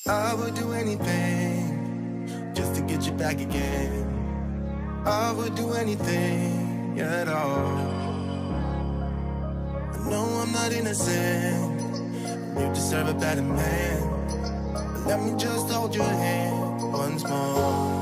I would do anything just to get you back again. I would do anything at all. I know I'm not innocent. You deserve a better man. But let me just hold your hand once more.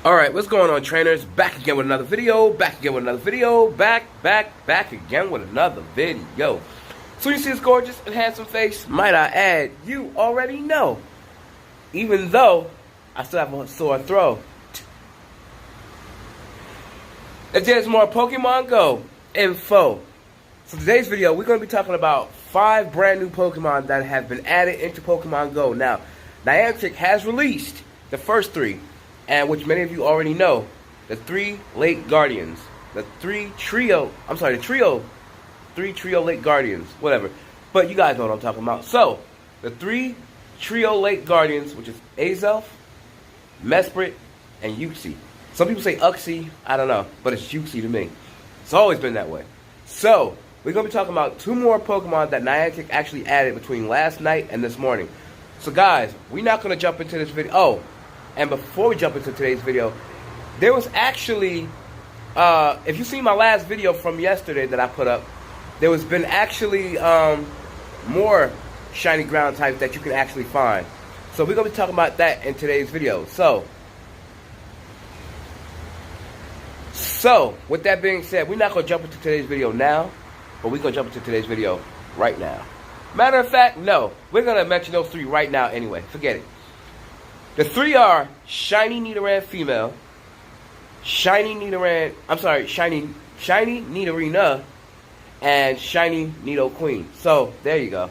Alright, what's going on, trainers? Back again with another video, back again with another video, back again with another video. So you see this gorgeous and handsome face? Might I add, you already know. Even though I still have a sore throat. If there's more Pokemon Go info. So today's video, we're going to be talking about 5 brand new Pokemon that have been added into Pokemon Go. Now, Niantic has released the first 3. And which many of you already know, the 3 Lake Guardians, the 3 trio Lake Guardians, whatever. But you guys know what I'm talking about. So, the 3 trio Lake Guardians, which is Azelf, Mesprit, and Uxie. Some people say Uxie, I don't know, but it's Uxie to me. It's always been that way. So, we're going to be talking about 2 more Pokemon that Niantic actually added between last night and this morning. So guys, we're not going to jump into this video. Oh, and before we jump into today's video, there was actually, if you see my last video from yesterday that I put up, there was been actually more shiny ground types that you can actually find. So we're going to be talking about that in today's video. So with that being said, we're not going to jump into today's video now, but we're going to jump into today's video right now. Matter of fact, no, we're going to mention those 3 right now anyway. Forget it. The 3 are Shiny Nidoran Female, Shiny Nidorina, and Shiny Nidoqueen. So, there you go.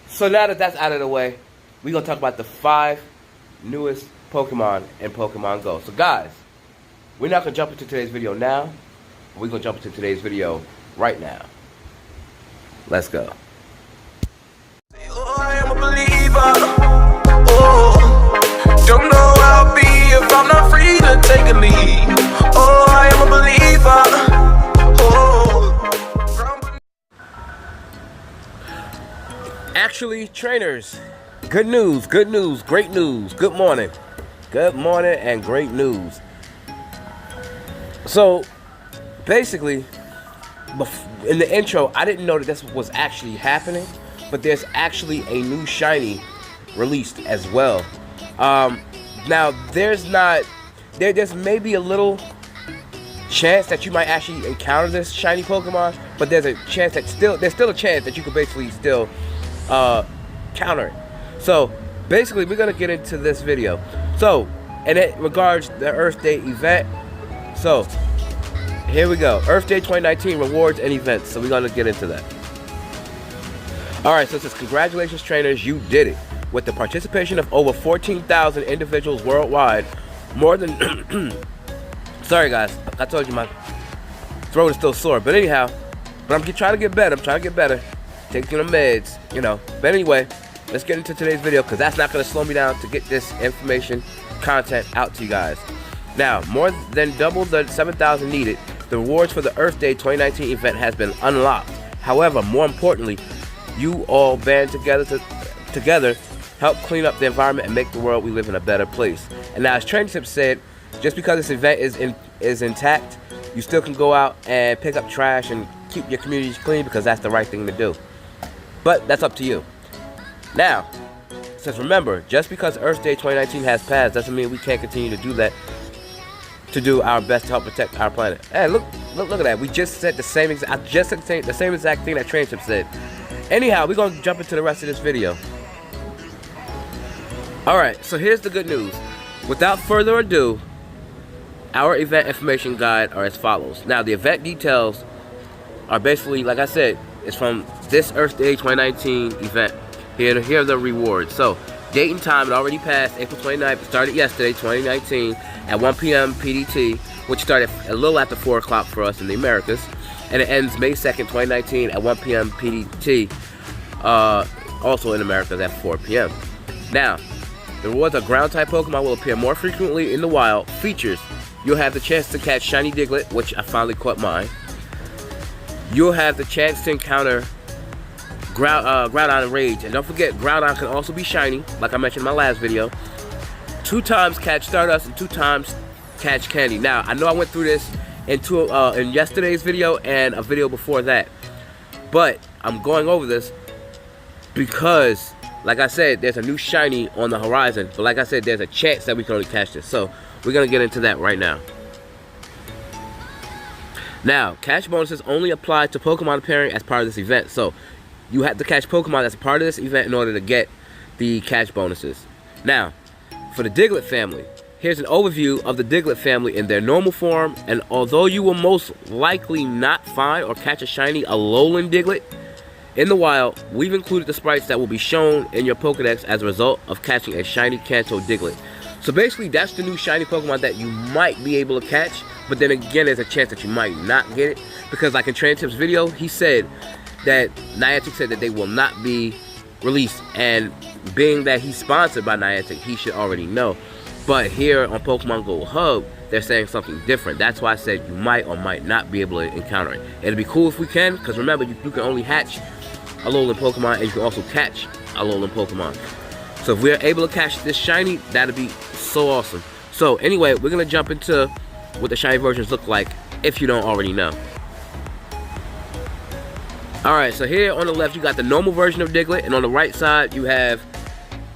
So now that that's out of the way, we're going to talk about the 5 newest Pokemon in Pokemon Go. So guys, we're not going to jump into today's video now. We're going to jump into today's video right now. Let's go. Oh, I am a believer. Oh, don't know where I'll be if I'm not free to take a lead. Oh, I am a believer. Oh. Actually, trainers, good news, great news, good morning and great news. So, basically, in the intro, I didn't know that this was actually happening, but there's actually a new shiny released as well. Now, there's maybe a little chance that you might actually encounter this shiny Pokemon, but there's a chance that there's still a chance that you could basically still counter it. So basically, we're gonna get into this video. So, and it regards the Earth Day event. So here we go. Earth Day 2019 rewards and events. So we're gonna get into that. All right. So it says, congratulations, trainers, you did it. With the participation of over 14,000 individuals worldwide, more than sorry guys, I told you my throat is still sore. But anyhow, I'm trying to get better. Taking the meds, you know. But anyway, let's get into today's video, because that's not going to slow me down to get this information, content out to you guys. Now, more than double the 7,000 needed, the rewards for the Earth Day 2019 event has been unlocked. However, more importantly, you all band together help clean up the environment and make the world we live in a better place. And now, as Training Tips said, just because this event is intact, you still can go out and pick up trash and keep your communities clean, because that's the right thing to do. But that's up to you. Now, it says, remember, just because Earth Day 2019 has passed doesn't mean we can't continue to do that, to do our best to help protect our planet. Hey, look at that. We just said the same exact thing that Training Tips said. Anyhow, we're gonna jump into the rest of this video. Alright, so here's the good news. Without further ado, our event information guide are as follows. Now, the event details are basically, like I said, it's from this Earth Day 2019 event. Here are the rewards. So, date and time, it already passed, April 29th. It started yesterday, 2019, at 1 p.m. PDT, which started a little after 4 o'clock for us in the Americas. And it ends May 2nd, 2019, at 1 p.m. PDT, also in Americas at 4 p.m. Now, the rewards of ground-type Pokemon will appear more frequently in the wild. Features: you'll have the chance to catch Shiny Diglett, which I finally caught mine. You'll have the chance to encounter Groudon and Rage. And don't forget, Groudon can also be shiny, like I mentioned in my last video. 2 times catch Stardust and 2 times catch Candy. Now, I know I went through this in yesterday's video and a video before that. But I'm going over this because, like I said, there's a new shiny on the horizon. But like I said, there's a chance that we can only catch this. So we're going to get into that right now. Now, catch bonuses only apply to Pokemon appearing as part of this event. So, you have to catch Pokemon as part of this event in order to get the catch bonuses. Now, for the Diglett family, here's an overview of the Diglett family in their normal form. And although you will most likely not find or catch a shiny Alolan Diglett in the wild, we've included the sprites that will be shown in your Pokedex as a result of catching a shiny Kanto Diglett. So basically, that's the new shiny Pokemon that you might be able to catch, but then again, there's a chance that you might not get it, because like in Training Tips video, he said that Niantic said that they will not be released, and being that he's sponsored by Niantic, he should already know. But here on Pokemon Go Hub, they're saying something different. That's why I said you might or might not be able to encounter it. It'd be cool if we can, because remember, you can only hatch Alolan Pokemon, and you can also catch Alolan Pokemon. So if we're able to catch this shiny, that'd be so awesome. So anyway, we're gonna jump into what the shiny versions look like, if you don't already know. Alright, so here on the left you got the normal version of Diglett, and on the right side you have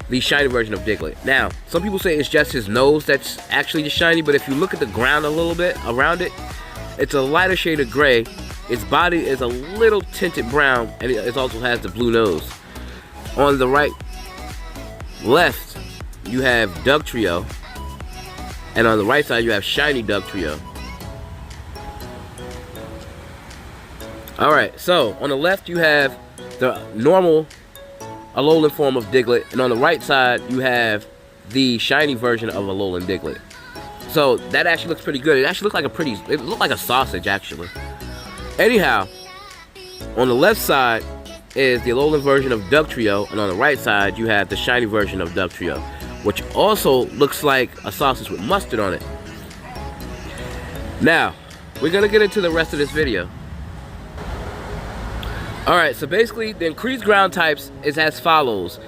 the shiny version of Diglett. Now, some people say it's just his nose that's actually the shiny, but if you look at the ground a little bit around it, it's a lighter shade of gray. Its body is a little tinted brown, and it also has the blue nose. On the left you have Dugtrio, and on the right side you have shiny Dugtrio. Alright, so on the left you have the normal Alolan form of Diglett, and on the right side you have the shiny version of Alolan Diglett. So that actually looks pretty good. It actually it looked like a sausage actually. Anyhow, on the left side is the Alolan version of Dugtrio, and on the right side you have the shiny version of Dugtrio, which also looks like a sausage with mustard on it. Now, we're gonna get into the rest of this video. Alright, so basically the increased ground types is as follows.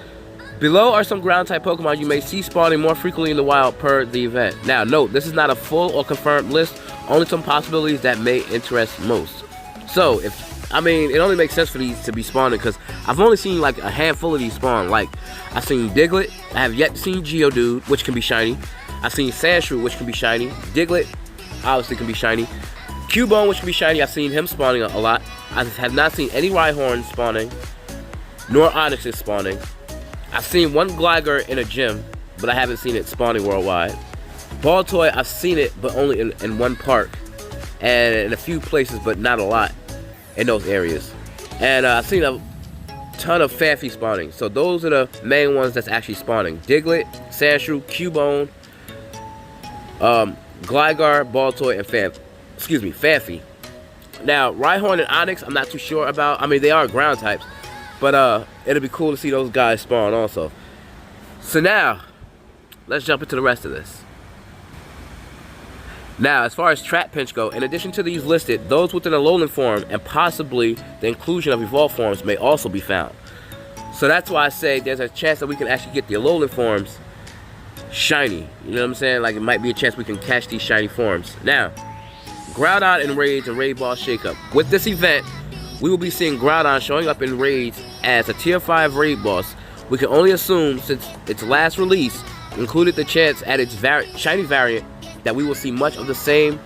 Below are some ground type Pokemon you may see spawning more frequently in the wild per the event. Now note, this is not a full or confirmed list, only some possibilities that may interest most. So, it only makes sense for these to be spawning because I've only seen like a handful of these spawn. Like, I've seen Diglett, I have yet to see Geodude, which can be shiny. I've seen Sandshrew, which can be shiny. Diglett, obviously can be shiny. Cubone, which can be shiny, I've seen him spawning a lot. I have not seen any Rhyhorn spawning, nor Onix is spawning. I've seen one Gligar in a gym, but I haven't seen it spawning worldwide. Baltoy, I've seen it, but only in one park, and in a few places, but not a lot in those areas. And I've seen a ton of Phanpy spawning, so those are the main ones that's actually spawning. Diglett, Sandshrew, Cubone, Gligar, Baltoy, and Phanpy. Now, Rhyhorn and Onix, I'm not too sure about. They are ground types, but it'll be cool to see those guys spawn also. So now, let's jump into the rest of this. Now, as far as Trap Pinch go, in addition to these listed, those within a Alolan form and possibly the inclusion of evolved forms may also be found. So that's why I say there's a chance that we can actually get the Alolan forms shiny. You know what I'm saying? Like, it might be a chance we can catch these shiny forms. Now, Groudon in Raids and Raid Ball Shakeup. With this event, we will be seeing Groudon showing up in Raids as a Tier 5 Raid Boss. We can only assume, since its last release included the chance at its shiny variant, that we will see much of the same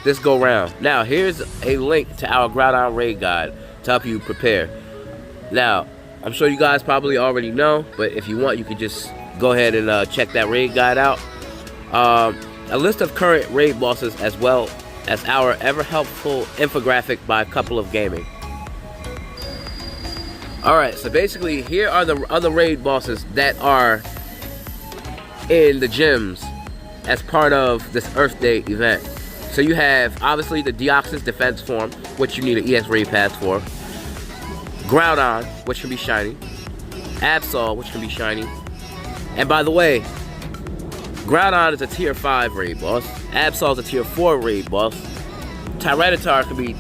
this go round. Now, here's a link to our Groudon Raid Guide to help you prepare. Now, I'm sure you guys probably already know, but if you want, you can just go ahead and check that Raid Guide out. A list of current Raid Bosses, as well as our ever-helpful infographic by Couple of Gaming. Alright, so basically, here are the other Raid Bosses that are in the gyms as part of this Earth Day event. So you have, obviously, the Deoxys Defense form, which you need an EX Raid Pass for. Groudon, which can be shiny. Absol, which can be shiny. And by the way, Groudon is a Tier 5 Raid Boss. Absol is a Tier 4 Raid Boss. Tyranitar can be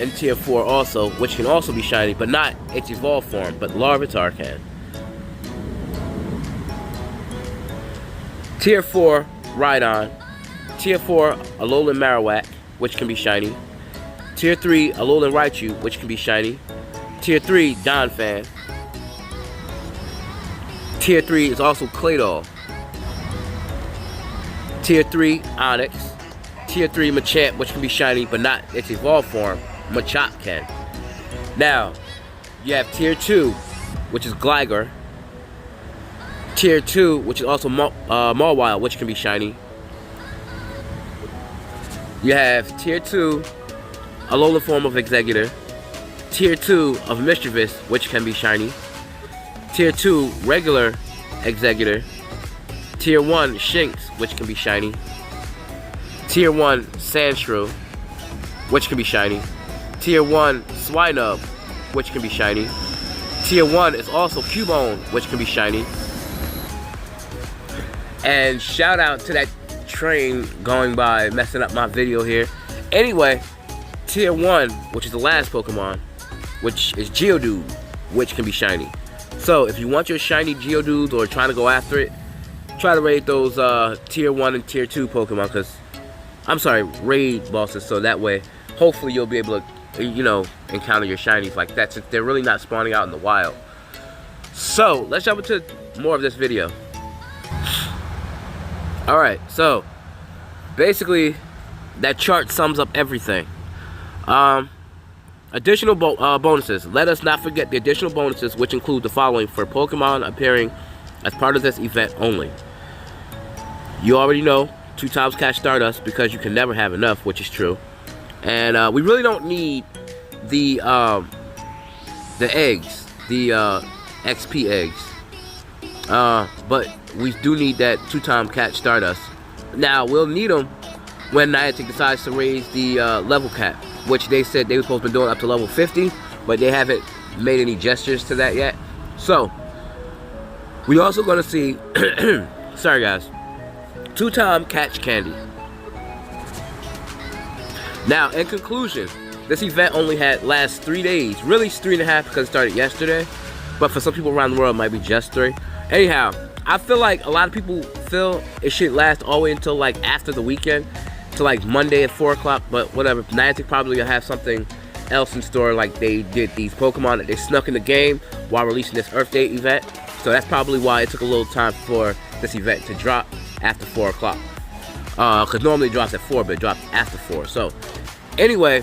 in Tier 4 also, which can also be shiny, but not its evolved form, but Larvitar can. Tier 4 Rhydon. Tier 4 Alolan Marowak, which can be shiny. Tier 3 Alolan Raichu, which can be shiny. Tier 3 Donphan. Tier 3 is also Claydol. Tier 3 Onix. Tier 3 Machamp, which can be shiny, but not its evolved form. Machop can. Now, you have Tier 2, which is Gligar. Tier 2, which is also Mawile, which can be shiny. You have Tier 2, Alolan form of Executor. Tier 2 of Mischievous, which can be shiny. Tier 2, regular Executor. Tier 1, Shinx, which can be shiny. Tier 1, Sandshrew, which can be shiny. Tier 1, Swinub, which can be shiny. Tier 1 is also Cubone, which can be shiny. And shout out to that train going by, messing up my video here. Anyway, Tier 1, which is the last Pokemon, which is Geodude, which can be shiny. So, if you want your shiny Geodude or trying to go after it, try to raid those Tier 1 and Tier 2 Pokemon, raid bosses, so that way, hopefully you'll be able to, encounter your shinies like that, since they're really not spawning out in the wild. So, let's jump into more of this video. Alright, so, basically, that chart sums up everything. Additional bonuses. Let us not forget the additional bonuses, which include the following for Pokemon appearing as part of this event only. You already know, 2 times catch Stardust, because you can never have enough, which is true. And we really don't need the eggs, the XP eggs. But we do need that 2 times catch Stardust. Now, we'll need them when Niantic decides to raise the level cap, which they said they were supposed to be doing up to level 50, but they haven't made any gestures to that yet. So, we also going to see, sorry guys, 2-time catch candy. Now, in conclusion, this event only lasts 3 days. Really, it's 3.5 because it started yesterday. But for some people around the world, it might be just 3. Anyhow, I feel like a lot of people feel it should last all the way until like after the weekend, to like Monday at 4 o'clock. But whatever, Niantic probably will have something else in store, like they did these Pokemon that they snuck in the game while releasing this Earth Day event. So that's probably why it took a little time for this event to drop after 4 o'clock. Because normally it drops at 4, but it drops after 4. So anyway,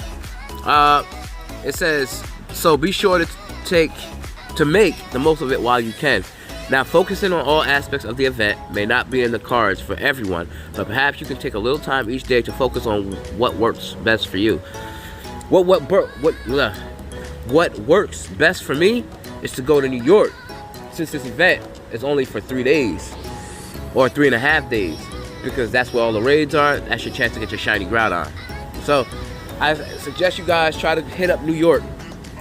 it says, so be sure to make the most of it while you can. Now, focusing on all aspects of the event may not be in the cards for everyone, but perhaps you can take a little time each day to focus on what works best for you. What works best for me is to go to New York, since this event is only for 3 days or 3.5 days, because that's where all the raids are. That's your chance to get your shiny Groudon. So I suggest you guys try to hit up New York,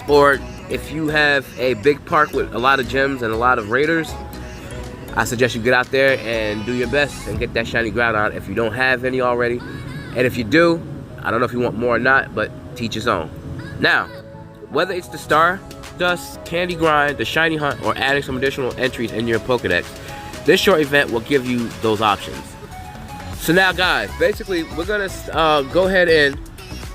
or if you have a big park with a lot of gyms and a lot of raiders, I suggest you get out there and do your best and get that shiny Groudon if you don't have any already. And if you do, I don't know if you want more or not, but teach his own. Now, whether it's the Stardust, Candy Grind, the Shiny Hunt, or adding some additional entries in your Pokedex, this short event will give you those options. So now guys, basically we're gonna go ahead and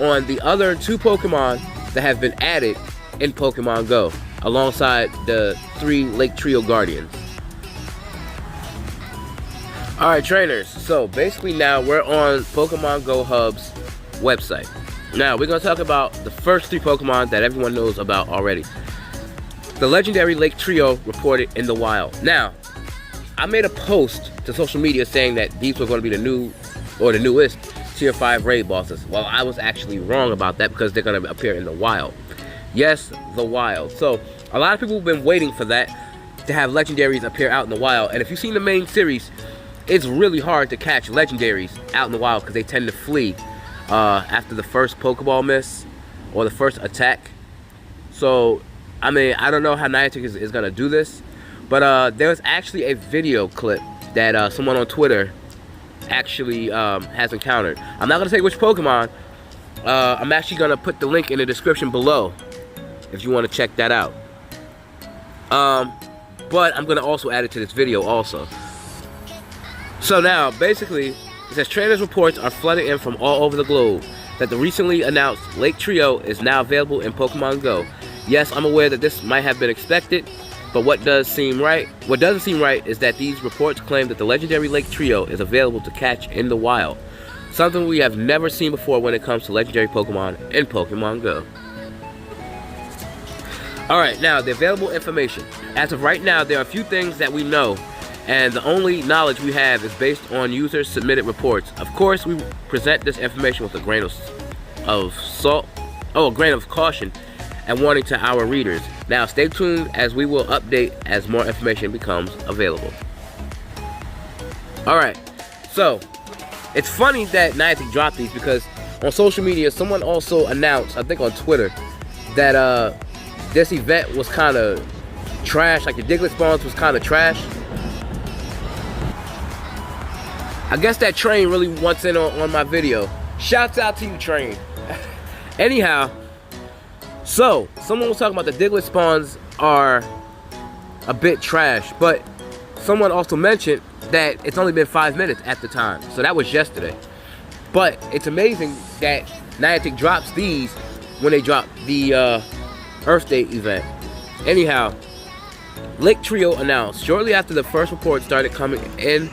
on the other 2 Pokemon that have been added in Pokemon Go, alongside the 3 Lake Trio Guardians. Alright trainers, so basically now we're on Pokemon Go Hub's website. Now we're going to talk about the first 3 Pokemon that everyone knows about already. The legendary Lake Trio reported in the wild. Now, I made a post to social media saying that these were going to be the new, or the newest, Tier 5 raid bosses. Well, I was actually wrong about that because they're going to appear in the wild. Yes, the wild. So, a lot of people have been waiting for that, to have legendaries appear out in the wild. And if you've seen the main series, it's really hard to catch legendaries out in the wild because they tend to flee after the first Pokeball miss or the first attack. So, I mean, I don't know how Niantic is going to do this, but there was actually a video clip that someone on Twitter actually has encountered. I'm not going to say which Pokemon. I'm actually going to put the link in the description below if you want to check that out. But I'm going to also add it to this video also. So now, basically, it says trainers' reports are flooding in from all over the globe that the recently announced Lake Trio is now available in Pokemon Go. Yes, I'm aware that this might have been expected, but what doesn't seem right is that these reports claim that the legendary Lake Trio is available to catch in the wild. Something we have never seen before when it comes to legendary Pokemon in Pokemon Go. Alright, now the available information. As of right now, there are a few things that we know, and the only knowledge we have is based on users' submitted reports. Of course, we present this information with a grain of caution and warning to our readers. Now, stay tuned as we will update as more information becomes available. Alright, so it's funny that Niantic dropped these because on social media, someone also announced, I think on Twitter, that this event was kind of trash, like the Diglett spawns was kind of trash. I guess that Train really wants in on my video. Shouts out to you, Train. Anyhow, so someone was talking about the Diglett spawns are a bit trash, but someone also mentioned that it's only been 5 minutes at the time, so that was yesterday. But it's amazing that Niantic drops these when they drop the Earth Day event. Anyhow, Lake Trio announced shortly after the first report started coming in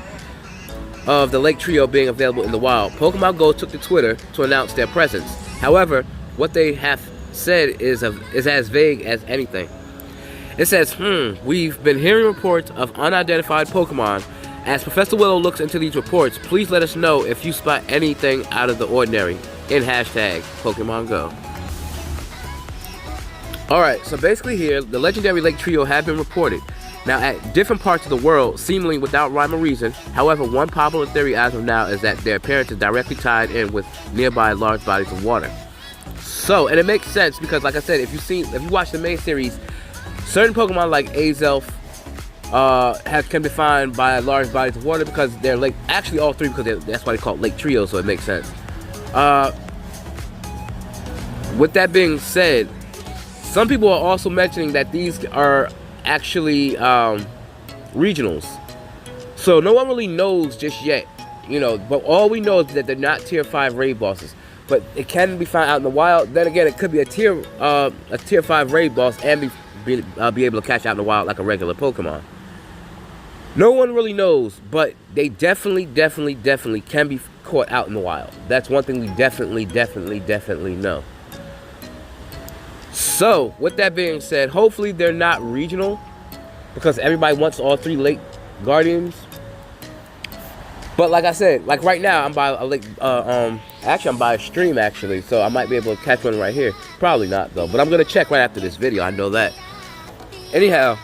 of the Lake Trio being available in the wild. Pokemon Go took to Twitter to announce their presence. However, what they have said is as vague as anything. It says, we've been hearing reports of unidentified Pokemon. As Professor Willow looks into these reports, please let us know if you spot anything out of the ordinary in hashtag Pokemon Go. Alright, so basically here, the legendary Lake Trio have been reported. Now, at different parts of the world, seemingly without rhyme or reason. However, one popular theory as of now is that their appearance is directly tied in with nearby large bodies of water. So, and it makes sense because, like I said, if you watch the main series, certain Pokemon like Azelf can be found by large bodies of water because they're lake. Actually, all three, because that's why they call it Lake Trio. So it makes sense. With that being said, some people are also mentioning that these are actually regionals. So no one really knows just yet, you know. But all we know is that they're not tier 5 raid bosses. But it can be found out in the wild. Then again, it could be a tier 5 raid boss and be able to catch out in the wild like a regular Pokemon. No one really knows, but they definitely can be caught out in the wild. That's one thing we definitely know. So, with that being said, hopefully they're not regional, because everybody wants all 3 Lake Guardians. But like I said, like right now, I'm by a lake. Actually, I'm by a stream actually, so I might be able to catch one right here. Probably not though, but I'm gonna check right after this video. I know that. Anyhow,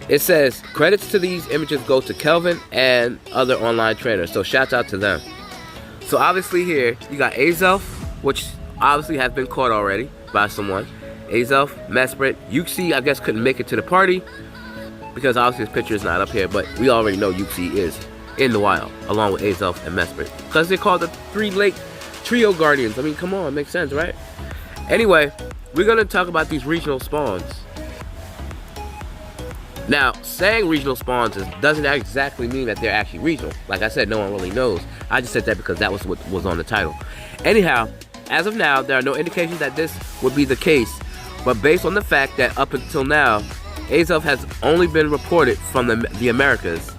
it says credits to these images go to Kelvin and other online trainers. So shouts out to them. So obviously here you got Azelf, which obviously has been caught already by someone. Azelf, Mesprit, Yuxi, I guess couldn't make it to the party because obviously his picture is not up here, but we already know Yuxi is in the wild along with Azelf and Mesprit because they're called the 3 Lake Trio Guardians. I mean, come on, it makes sense, right? Anyway, we're gonna talk about these regional spawns. Now, saying regional spawns doesn't exactly mean that they're actually regional. Like I said, no one really knows. I just said that because that was what was on the title. Anyhow, as of now, there are no indications that this would be the case, but based on the fact that up until now, Azelf has only been reported from the Americas,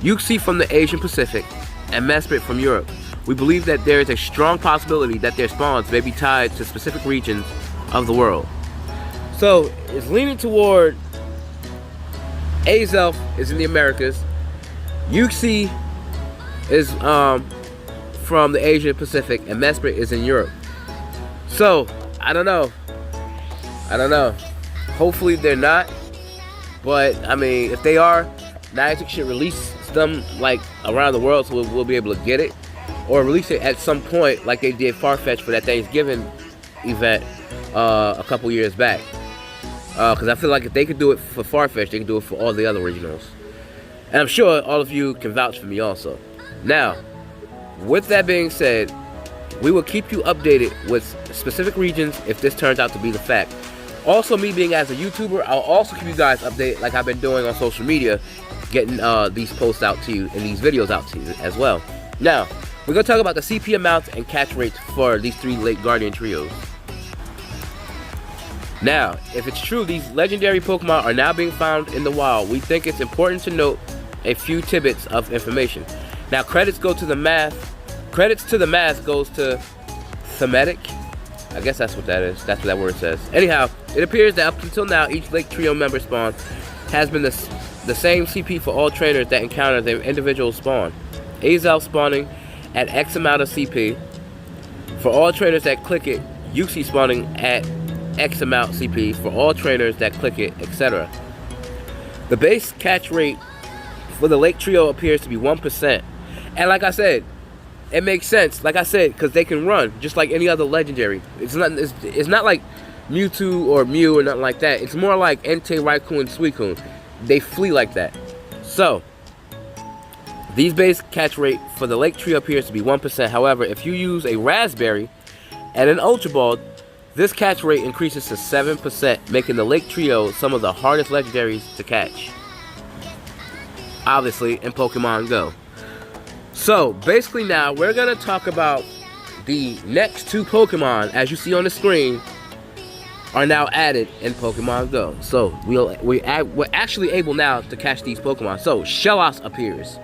Yuxi from the Asian Pacific, and Mesprit from Europe, we believe that there is a strong possibility that their spawns may be tied to specific regions of the world. So, it's leaning toward Azelf is in the Americas, Yuxi is from the Asia Pacific, and Mesprit is in Europe. So, I don't know. Hopefully they're not. But, I mean, if they are, Niantic should release them, like, around the world so we'll be able to get it. Or release it at some point, like they did Farfetch for that Thanksgiving event a couple years back. Because I feel like if they could do it for Farfetch, they can do it for all the other originals. And I'm sure all of you can vouch for me also. Now, with that being said, we will keep you updated with specific regions if this turns out to be the fact. Also, me being as a YouTuber, I'll also keep you guys updated like I've been doing on social media, getting these posts out to you and these videos out to you as well. Now, we're going to talk about the CP amounts and catch rates for these 3 Lake Guardian trios. Now, if it's true these legendary Pokemon are now being found in the wild, we think it's important to note a few tidbits of information. Now, credits to the math goes to Thematic. I guess that's what that is. That's what that word says. Anyhow, it appears that up until now, each Lake Trio member spawn has been the same CP for all trainers that encounter their individual spawn. Azelf spawning at X amount of CP. For all trainers that click it, Yuxi spawning at X amount CP for all trainers that click it, etc. The base catch rate for the Lake Trio appears to be 1%. And like I said, it makes sense, like I said, because they can run just like any other legendary. It's not like Mewtwo or Mew or nothing like that. It's more like Entei, Raikou, and Suicune. They flee like that. So, these base catch rate for the Lake Trio appears to be 1%. However, if you use a Raspberry and an Ultra Ball, this catch rate increases to 7%, making the Lake Trio some of the hardest legendaries to catch. Obviously, in Pokemon Go. So, basically now, we're going to talk about the next 2 Pokemon, as you see on the screen, are now added in Pokemon Go. So, we're actually able now to catch these Pokemon. So, Shellos appears.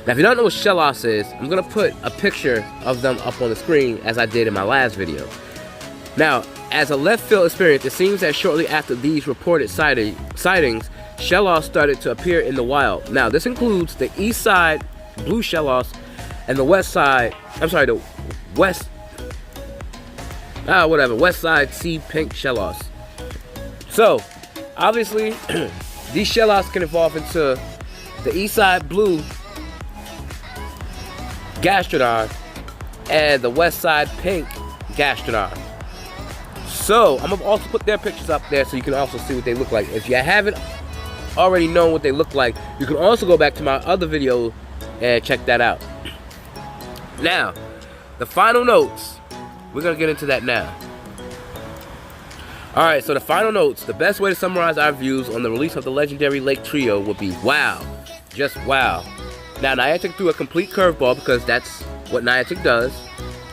Now, if you don't know what Shellos is, I'm going to put a picture of them up on the screen as I did in my last video. Now, as a left field experience, it seems that shortly after these reported sightings, Shellos started to appear in the wild. Now, this includes the east side blue Shellos and the west side, the west side sea pink Shellos. So, obviously, these shell outs can evolve into the Eastside Blue Gastrodon and the Westside Pink Gastrodon. So I'm gonna also put their pictures up there so you can also see what they look like. If you haven't already known what they look like, you can also go back to my other video and check that out. Now, the final notes, we're gonna get into that now. Alright, so the final notes, the best way to summarize our views on the release of the legendary Lake Trio would be wow. Just wow. Now, Niantic threw a complete curveball because that's what Niantic does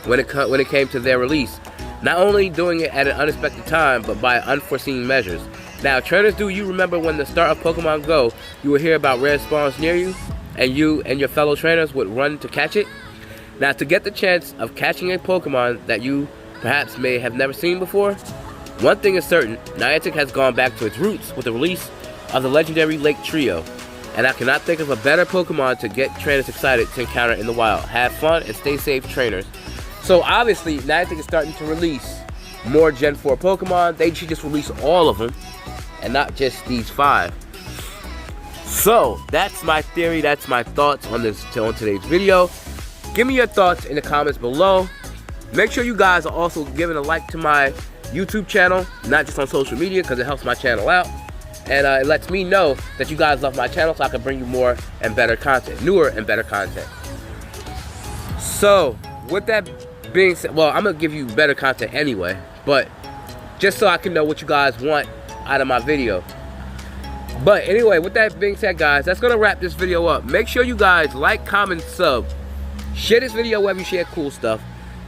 when it came to their release. Not only doing it at an unexpected time, but by unforeseen measures. Now, trainers, do you remember when the start of Pokemon Go, you would hear about rare spawns near you, and you and your fellow trainers would run to catch it? Now, to get the chance of catching a Pokemon that you perhaps may have never seen before, one thing is certain, Niantic has gone back to its roots with the release of the legendary Lake Trio. And I cannot think of a better Pokemon to get trainers excited to encounter in the wild. Have fun and stay safe, trainers. So obviously, Niantic is starting to release more Gen 4 Pokemon. They should just release all of them and not just these 5. So that's my theory, that's my thoughts on today's video. Give me your thoughts in the comments below. Make sure you guys are also giving a like to my YouTube channel, not just on social media, because it helps my channel out. And it lets me know that you guys love my channel so I can bring you more and better content, newer and better content. So, with that being said, well, I'm going to give you better content anyway, but just so I can know what you guys want out of my video. But anyway, with that being said, guys, that's going to wrap this video up. Make sure you guys like, comment, sub. Share this video wherever you share cool stuff.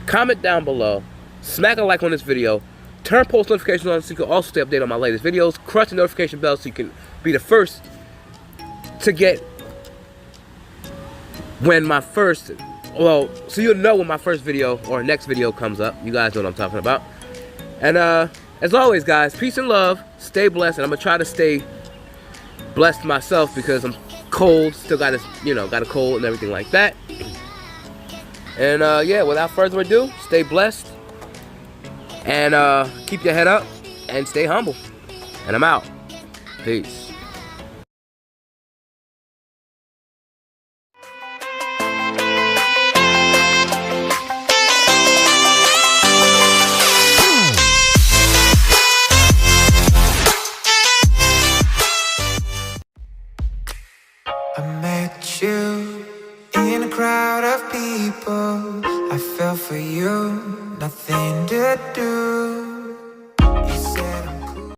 Comment down below. Smack a like on this video. Turn post notifications on so you can also stay updated on my latest videos. Crush the notification bell so you can be the first to get when my first, well, so you'll know when my first video or next video comes up. You guys know what I'm talking about. And as always, guys, peace and love. Stay blessed, and I'm gonna try to stay blessed myself because I'm cold. Still got a cold and everything like that. And yeah, without further ado, stay blessed. And keep your head up and stay humble. And I'm out. Peace. I met you in a crowd of people. I fell for you, nothing to do.